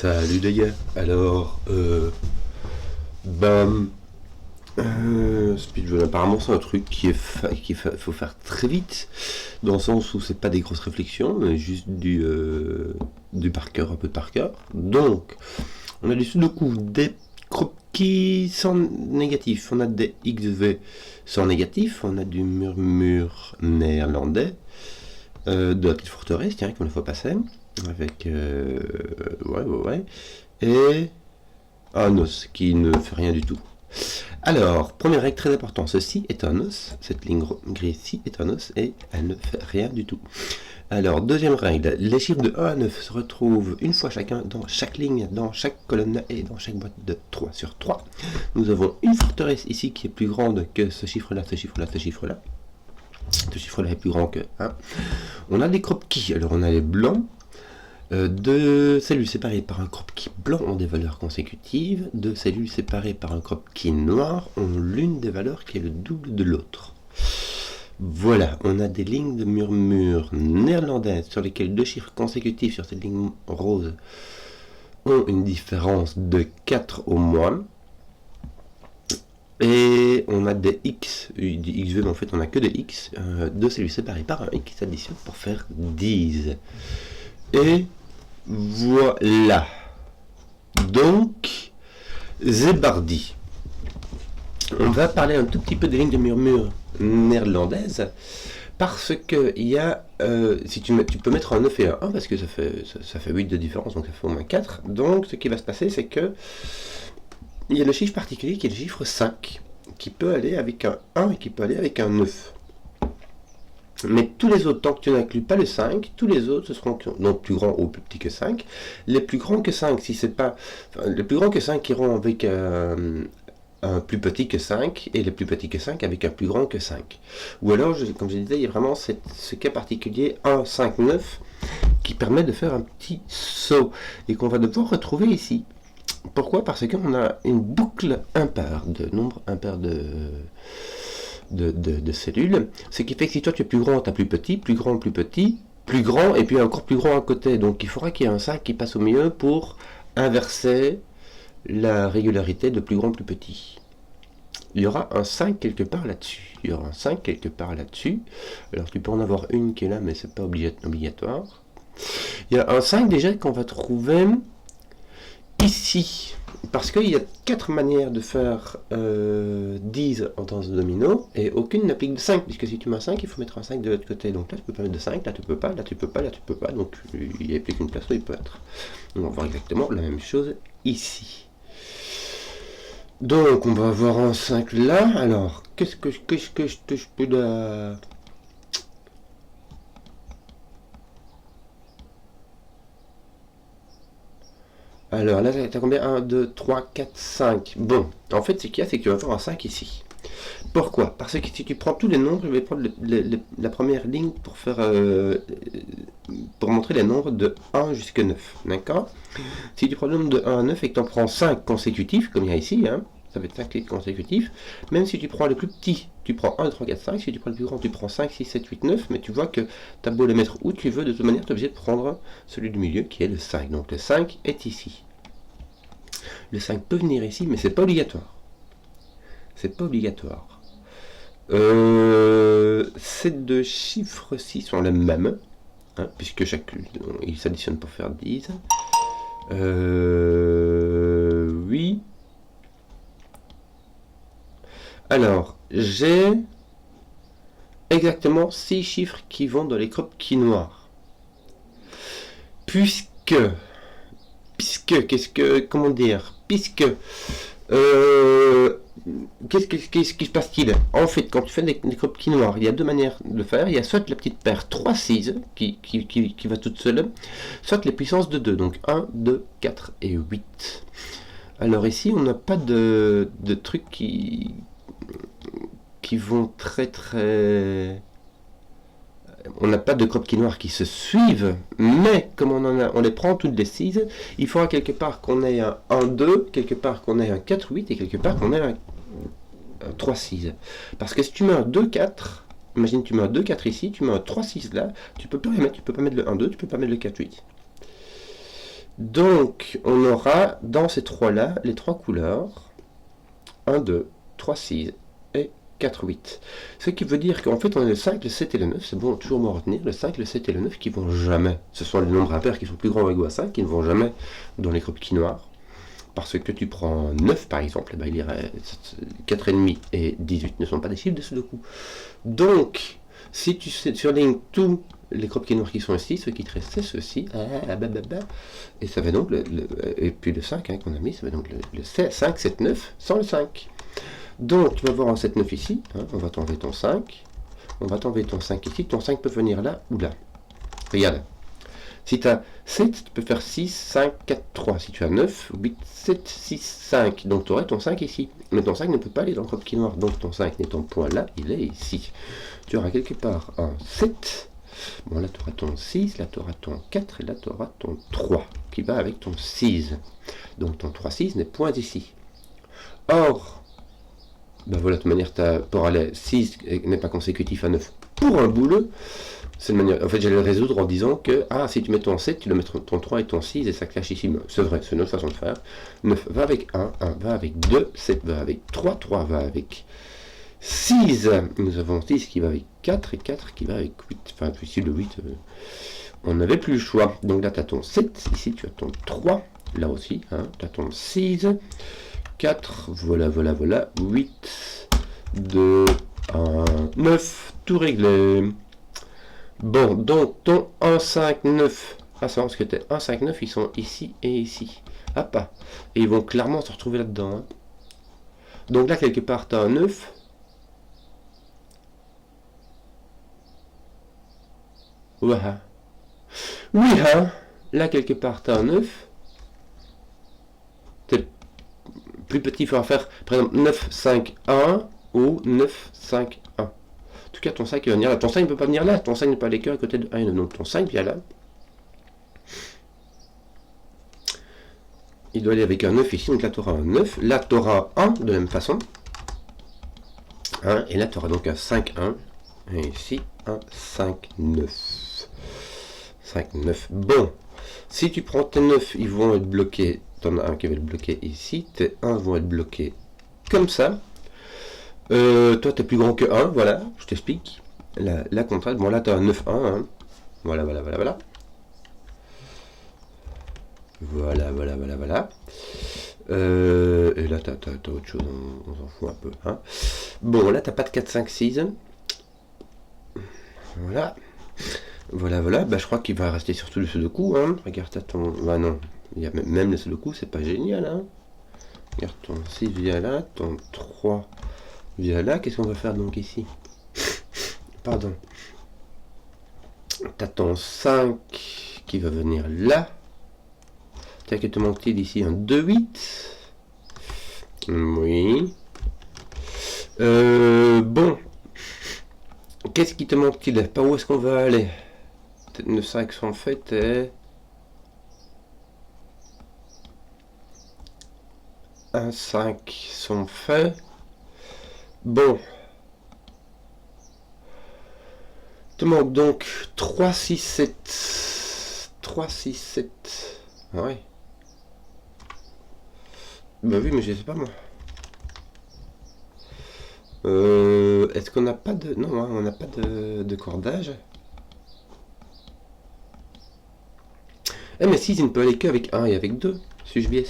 Salut les gars. Alors, ben, speedrun, apparemment c'est un truc faut faire très vite, dans le sens où c'est pas des grosses réflexions, mais juste du par cœur, un peu de par cœur. Donc, on a du sudoku, des croquis sans négatif, on a des XV sans négatif, on a du murmure néerlandais, de la petite forteresse, tiens, comme la fois passée, avec, ouais, et un os qui ne fait rien du tout. Alors, première règle très importante, ceci est un os, cette ligne grise-ci est un os et elle ne fait rien du tout. Alors, deuxième règle, les chiffres de 1 à 9 se retrouvent une fois chacun dans chaque ligne, dans chaque colonne et dans chaque boîte de 3 sur 3. Nous avons une forteresse ici qui est plus grande que ce chiffre-là, ce chiffre-là, ce chiffre-là. Ce chiffre-là est plus grand que 1. On a des croquis, alors on a les blancs. Deux cellules séparées par un croquis blanc ont des valeurs consécutives. Deux cellules séparées par un croquis noir ont l'une des valeurs qui est le double de l'autre. Voilà, on a des lignes de murmure néerlandaises sur lesquelles deux chiffres consécutifs sur cette ligne rose ont une différence de 4 au moins. Et on a des X, des XV, mais en fait on a que des X, deux cellules séparées par un X qui s'additionnent pour faire 10. Et voilà. Donc, Zebardi. On va parler un tout petit peu des lignes de murmure néerlandaises, parce que il y a, si tu peux mettre un 9 et un 1, parce que ça fait 8 de différence, donc ça fait au moins 4. Donc, ce qui va se passer, c'est que il y a le chiffre particulier qui est le chiffre 5, qui peut aller avec un 1 et qui peut aller avec un 9. Mais tous les autres, tant que tu n'inclus pas le 5, tous les autres, ce seront donc plus grands ou plus petits que 5. Les plus grands que 5, si c'est pas... Enfin, les plus grands que 5 iront avec un plus petit que 5, et les plus petits que 5 avec un plus grand que 5. Ou alors, comme je disais, il y a vraiment ce cas particulier 1, 5, 9, qui permet de faire un petit saut, et qu'on va devoir retrouver ici. Pourquoi? Parce qu'on a une boucle impaire, de nombre impair de cellules, ce qui fait que si toi tu es plus grand, tu as plus petit, plus grand, plus petit, plus grand, et puis encore plus grand à côté. Donc il faudra qu'il y ait un 5 qui passe au milieu pour inverser la régularité de plus grand, plus petit. Il y aura un 5 quelque part là-dessus. Il y aura un 5 quelque part là-dessus. Alors tu peux en avoir une qui est là, mais c'est pas obligatoire. Il y a un 5 déjà qu'on va trouver ici. Parce qu'il y a 4 manières de faire 10 en temps de domino, et aucune n'applique de 5, puisque si tu mets un 5, il faut mettre un 5 de l'autre côté. Donc là, tu peux pas mettre de 5, là tu peux pas, là tu peux pas, là tu peux pas, donc il n'y a plus qu'une place où il peut être. On va voir exactement la même chose ici. Donc on va avoir un 5 là. Alors, qu'est-ce que je peux là? Alors là, t'as combien? 1, 2, 3, 4, 5. Bon, en fait, ce qu'il y a, c'est que tu vas avoir un 5 ici. Pourquoi? Parce que si tu prends tous les nombres, je vais prendre la première ligne pour faire pour montrer les nombres de 1 jusqu'à 9. D'accord? Si tu prends le nombre de 1 à 9 et que tu en prends 5 consécutifs, comme il y a ici, hein, ça va être 5 clics consécutifs, même si tu prends le plus petit, tu prends 1, 2, 3, 4, 5, si tu prends le plus grand, tu prends 5, 6, 7, 8, 9, mais tu vois que tu as beau les mettre où tu veux, de toute manière, tu es obligé de prendre celui du milieu qui est le 5. Donc le 5 est ici. Le 5 peut venir ici, mais c'est pas obligatoire. C'est pas obligatoire. Ces deux chiffres-ci sont les mêmes, hein, puisque ils s'additionnent pour faire 10. Oui. Alors, j'ai exactement 6 chiffres qui vont dans les croquis noirs. Comment dire, qu'est-ce qui se passe-t-il? En fait, quand tu fais des croquis noirs, il y a deux manières de faire. Il y a soit la petite paire 3-6 qui va toute seule, soit les puissances de 2, donc 1, 2, 4 et 8. Alors ici, on n'a pas de trucs qui vont très... On n'a pas de croquis noirs qui se suivent, mais comme on les prend toutes les 6, il faudra quelque part qu'on ait un 1-2, quelque part qu'on ait un 4-8 et quelque part qu'on ait un 3-6. Parce que si tu mets un 2-4, imagine tu mets un 2-4 ici, tu mets un 3-6 là, tu peux pas mettre le 1-2, tu peux pas mettre le 4-8. Donc, on aura dans ces trois-là, les trois couleurs, 1, 2, 3, 6 et 4, 8. Ce qui veut dire qu'en fait, on a le 5, le 7 et le 9, c'est bon, toujours m'en retenir, le 5, le 7 et le 9 qui vont jamais, ce sont les nombres impairs qui sont plus grands ou égaux à 5, qui ne vont jamais dans les croquis noirs. Parce que tu prends 9 par exemple, eh ben, il irait 4,5 et 18 ne sont pas des chiffres de ce coup. Donc, si tu surlignes tous les croquis noirs qui sont ici, ce qui te reste c'est ceci, et ça va donc, et puis le 5 qu'on a mis, ça va donc le 5, 7, 9 sans le 5. Donc, tu vas voir en 7, 9 ici, on va t'enlever ton 5, on va t'enlever ton 5 ici, ton 5 peut venir là ou là. Regarde. Si tu as 7, tu peux faire 6, 5, 4, 3. Si tu as 9, 8, 7, 6, 5. Donc tu aurais ton 5 ici. Mais ton 5 ne peut pas aller dans le croquis noir. Donc ton 5 n'étant point là, il est ici. Tu auras quelque part un 7. Bon, là tu auras ton 6, là tu auras ton 4 et là tu auras ton 3 qui va avec ton 6. Donc ton 3, 6 n'est point ici. Or, ben voilà, de toute manière, pour aller 6 n'est pas consécutif à 9 pour un boulot. C'est une manière. En fait, j'allais le résoudre en disant que, si tu mets ton 7, tu le mets ton 3 et ton 6 et ça clash ici. C'est vrai, c'est une autre façon de faire. 9 va avec 1, 1 va avec 2, 7 va avec 3, 3 va avec 6. Nous avons 6 qui va avec 4 et 4 qui va avec 8. Enfin, ici le 8, on n'avait plus le choix. Donc là, tu as ton 7, ici tu as ton 3, là aussi, tu as ton 6, 4, voilà, 8, 2, 1, 9, tout réglé. Bon, donc ton 1, 5, 9, c'est parce que tes 1, 5, 9, ils sont ici et ici. Hop, et ils vont clairement se retrouver là-dedans. Donc là, quelque part, tu as un 9. Ouais. Oui, là, quelque part, tu as un 9. T'es plus petit, il faudra faire, par exemple, 9, 5, 1 ou 9, 5, 1. En tout cas, ton 5 va venir là. Ton 5 ne peut pas venir là. Ton 5 n'est pas les cœurs à côté de 1 et 9. Donc ton 5 vient là. Il doit aller avec un 9 ici. Donc là, tu auras un 9. Là, tu auras 1 de la même façon. Et là, tu auras donc un 5, 1. Et ici, un 5, 9. 5, 9. Bon. Si tu prends tes 9, ils vont être bloqués. Tu en as un qui va être bloqué ici. Tes 1 vont être bloqués comme ça. Toi, tu es plus grand que 1, voilà, je t'explique. La contrainte, bon là, tu as un 9, 1, Voilà. Voilà. Et là, tu as autre chose, on s'en fout un peu. Bon, là, tu n'as pas de 4, 5, 6. Voilà. Bah, je crois qu'il va rester surtout le sudoku. Regarde, t'as ton... Bah non, il y a même le sudoku, c'est pas génial. Regarde, ton 6 vient là, ton 3... vient là, qu'est-ce qu'on va faire donc ici? Pardon. T'as ton 5 qui va venir là. T'as que te manque-t-il ici un 2, 8. Oui. Bon. Qu'est-ce qui te manque-t-il? Par où est-ce qu'on va aller? 9, 5 sont faits et... 1, 5 sont faits. Bon. Te manque donc 3, 6, 7. 3, 6, 7. Ah ouais. Bah oui, mais je sais pas moi. Est-ce qu'on n'a pas de... Non, on n'a pas de cordage. Mais 6, il ne peut aller qu'avec 1 et avec 2. Suis-je biais?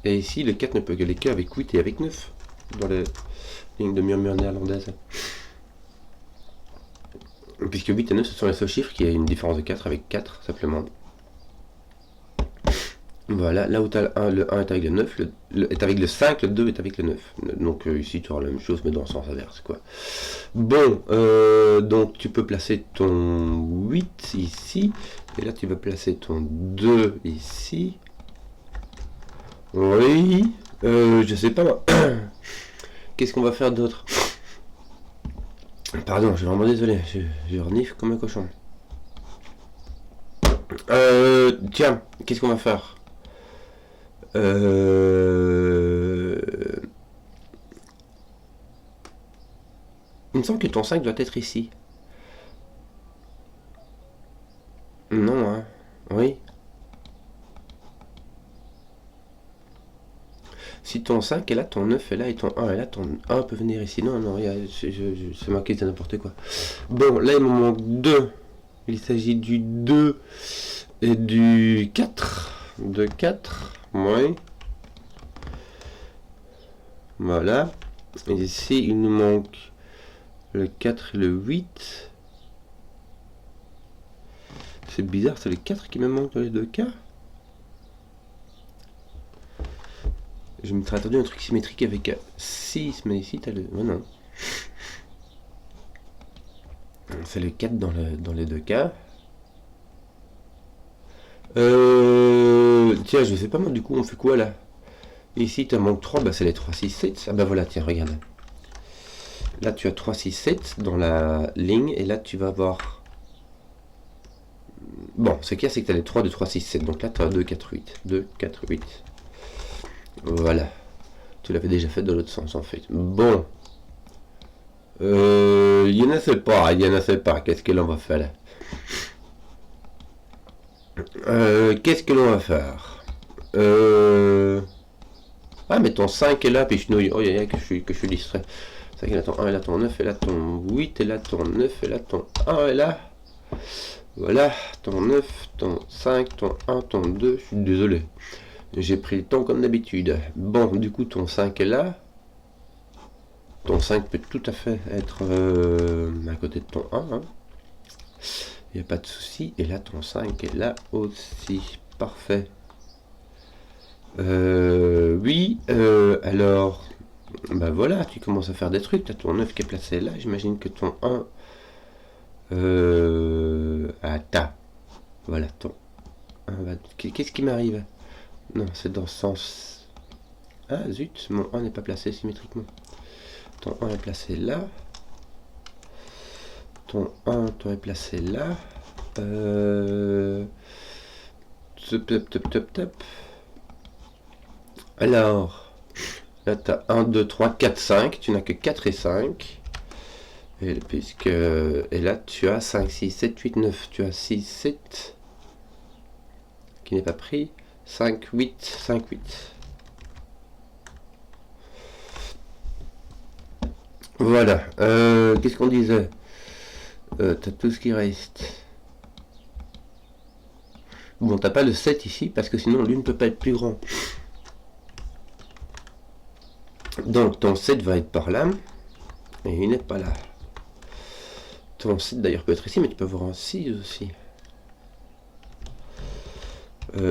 Et ici, le 4 ne peut aller qu'avec 8 et avec 9. Dans les lignes de murmure néerlandaise. Puisque 8 et 9, ce sont les seuls chiffres qui a une différence de 4 avec 4, simplement. Voilà, là où tu as le 1 est avec le 9, est avec le 5, le 2 est avec le 9. Donc ici, tu auras la même chose, mais dans le sens inverse, quoi. Bon, donc tu peux placer ton 8 ici, et là tu vas placer ton 2 ici. Oui, je sais pas moi. Qu'est-ce qu'on va faire d'autre? Pardon, je suis vraiment désolé, je renifle comme un cochon. Tiens, qu'est-ce qu'on va faire? Il me semble que ton 5 doit être ici. Non, Oui, Si ton 5 est là, ton 9 est là et ton 1 est là, ton 1 peut venir ici. Non, non, c'est marqué, c'est n'importe quoi. Bon, là il me manque 2. Il s'agit du 2 et du 4. De 4, oui. Voilà. Et ici, il nous manque le 4 et le 8. C'est bizarre, c'est le 4 qui me manque dans les deux cas. Je me serais attendu un truc symétrique avec 6, mais ici, t'as le... Oh non. C'est le 4 dans les deux cas. Tiens, je sais pas moi, du coup, on fait quoi là? Ici, tu manque 3, bah c'est les 3, 6, 7. Ah bah voilà, tiens, regarde. Là, tu as 3, 6, 7 dans la ligne, et là, tu vas avoir... Bon, ce qu'il y a, c'est que tu as les 3, 2, 3, 6, 7. Donc là, tu as 2, 4, 8. 2, 4, 8. Voilà. Tu l'avais déjà fait dans l'autre sens, en fait. Bon. Il y en a, c'est pas. Qu'est-ce que l'on va faire là? Qu'est-ce que l'on va faire? Ah, mais ton 5 est là, puis je nouille. Oh, y a que je suis distrait. 5 est là, ton 1 est là, ton 9 est là, ton 8 est là, ton 9 est là, ton 1 est là. Voilà, ton 9, ton 5, ton 1, ton 2. Je suis désolé. J'ai pris le temps comme d'habitude. Bon, du coup, ton 5 est là. Ton 5 peut tout à fait être à côté de ton 1. Hein. Il n'y a pas de souci. Et là, ton 5 est là aussi. Parfait. Oui, alors, bah voilà, tu commences à faire des trucs. Tu as ton 9 qui est placé là. J'imagine que ton 1... Voilà, ton 1 va... Qu'est-ce qui m'arrive? Non, c'est dans ce sens... Ah, zut, mon 1 n'est pas placé symétriquement. Ton 1 est placé là. Ton 1, toi, est placé là. Top. Alors, là, tu as 1, 2, 3, 4, 5. Tu n'as que 4 et 5. Et là, tu as 5, 6, 7, 8, 9. Tu as 6, 7. Qui n'est pas pris. 5, 8, 5, 8. Voilà. Qu'est-ce qu'on disait? T'as tout ce qui reste. Bon, t'as pas le 7 ici, parce que sinon, lui ne peut pas être plus grand. Donc, ton 7 va être par là. Et il n'est pas là. Ton 7 d'ailleurs peut être ici, mais tu peux avoir un 6 aussi.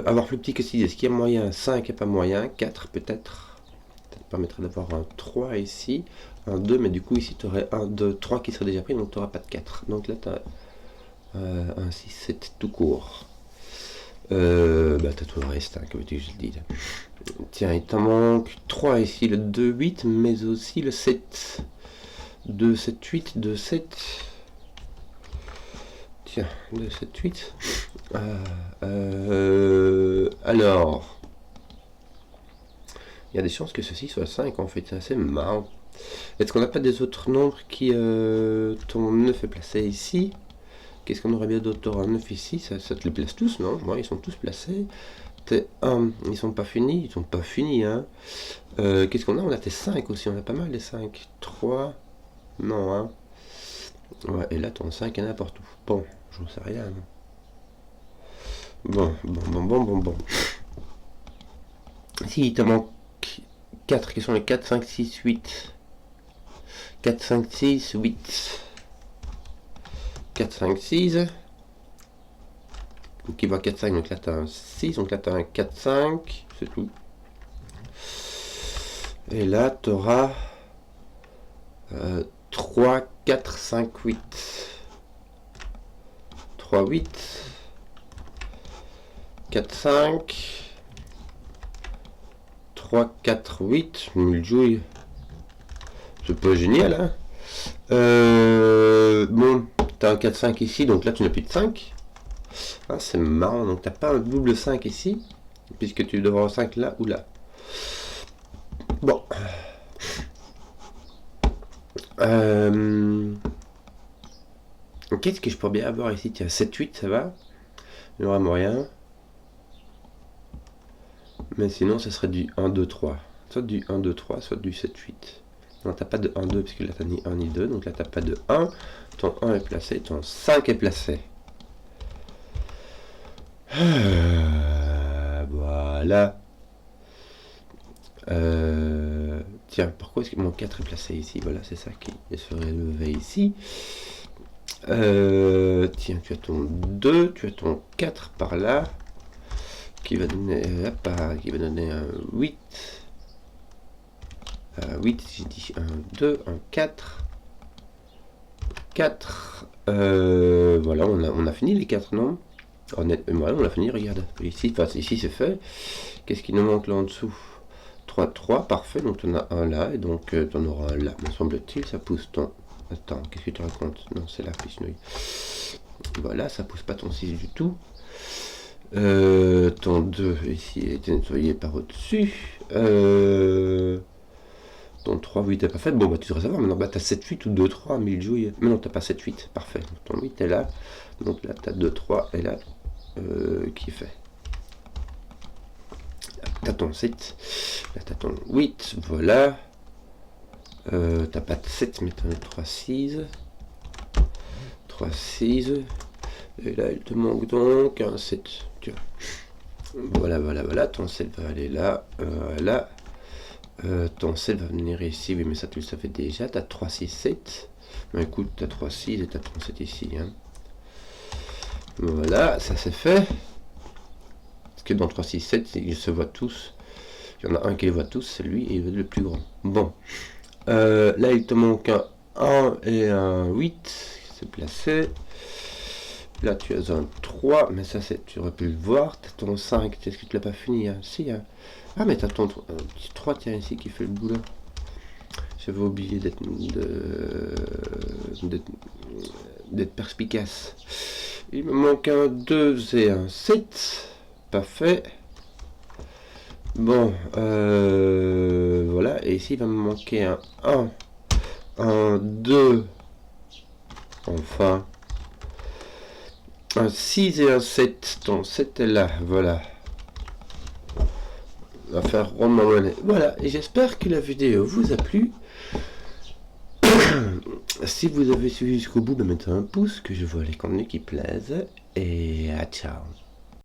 Avoir plus petit que 6, est-ce qu'il y a moyen? 5 n'est pas moyen, 4 peut-être. Ça te permettrait d'avoir un 3 ici, un 2, mais du coup ici tu aurais un 2, 3 qui serait déjà pris, donc tu n'auras pas de 4. Donc là tu as un 6, 7 tout court. Bah tu as tout le reste, hein, comme je le dis. Tiens, il t'en manque 3 ici, le 2, 8, mais aussi le 7. 2, 7, 8, 2, 7. Tiens, 2, 7, 8. Alors, il y a des chances que ceci soit 5 en fait, c'est assez marrant. Est-ce qu'on n'a pas des autres nombres qui... ton 9 est placé ici. Qu'est-ce qu'on aurait bien d'autre? Un 9 ici, ça te les place tous, non? Ouais, ils sont tous placés. T1, ils sont pas finis, hein. Qu'est-ce qu'on a? On a T5 aussi, on a pas mal les 5. 3, non, hein. Ouais, et là ton 5 est n'importe où. Bon, j'en sais rien. Bon. Si, il te manque 4, qui sont les 4, 5, 6, 8. 4, 5, 6, 8. 4, 5, 6. Donc il va 4, 5, donc là tu as un 6, donc là tu as un 4, 5, c'est tout. Et là tu auras 3, 4, 5, 8. 3, 8. 4, 5. 3, 4, 8. Mille jouilles. C'est pas génial, hein. Bon, t'as un 4, 5 ici, donc là tu n'as plus de 5. Ah, c'est marrant, donc t'as pas un double 5 ici, puisque tu devras avoir 5 là ou là. Bon. Qu'est-ce que je pourrais bien avoir ici? Tiens, 7, 8, ça va. Il n'y aura moyen. Mais sinon, ça serait du 1, 2, 3. soit du 1, 2, 3, soit du 7, 8. Non, t'as pas de 1, 2, puisque là t'as ni 1 ni 2, donc là t'as pas de 1. Ton 1 est placé, ton 5 est placé. Voilà. Tiens, pourquoi est-ce que mon 4 est placé ici? Voilà, c'est ça qui serait levé ici. Tiens, tu as ton 2, tu as ton 4 par là, qui va donner, un 8. 8, j'ai dit 1, 2, 1, 4. 4. Voilà, on a fini les 4, non? Voilà, on a fini, regarde. Ici, ici c'est fait. Qu'est-ce qui nous manque là en dessous? 3, 3, parfait. Donc tu en as un là, et donc tu en auras un là. Me semble-t-il, ça pousse ton... Attends, qu'est-ce que tu racontes? Non, c'est la pissenouille. Voilà, ça pousse pas ton 6 du tout. Ton 2 ici a été nettoyé par au-dessus. Ton 3, 8 est pas fait. Bon, bah tu devrais savoir maintenant. Bah t'as 7, 8 ou 2, 3, 1000 jouilles. Mais non, t'as pas 7, 8. Parfait. Donc, ton 8 est là. Donc là, t'as 2, 3 et là, qui est fait. T'as ton 7. Là, t'as ton 8. Voilà. T'as pas de 7, mais t'as 3, 6. 3, 6. Et là, il te manque donc un 7. Tiens. Voilà, voilà, voilà. Ton 7 va aller là. Là. Ton 7 va venir ici. Oui, mais ça, tu le savais déjà. T'as 3, 6, 7. Mais écoute, t'as 3, 6 et t'as ton 7 ici. Hein. Voilà, ça c'est fait. Parce que dans 3, 6, 7, ils se voient tous. Il y en a un qui les voit tous, c'est lui, et il est le plus grand. Bon. Là, il te manque un 1 et un 8. C'est placé. Là, tu as un 3, mais ça, tu aurais pu le voir. Tu as ton 5, est-ce que tu l'as pas fini? Hein? Si, hein. Ah, mais tu as ton petit 3, tiens, ici, qui fait le boulot. J'avais oublié d'être perspicace. Il me manque un 2 et un 7. Pas fait. Bon, voilà. Et ici, il va me manquer un 1. Un 2. Enfin. Un 6 et un 7. Ton 7 est là. Voilà. On va faire rondement monnaie. Voilà. Et j'espère que la vidéo vous a plu. Si vous avez suivi jusqu'au bout, mettez un pouce, que je vois les contenus qui plaisent. Et à ciao.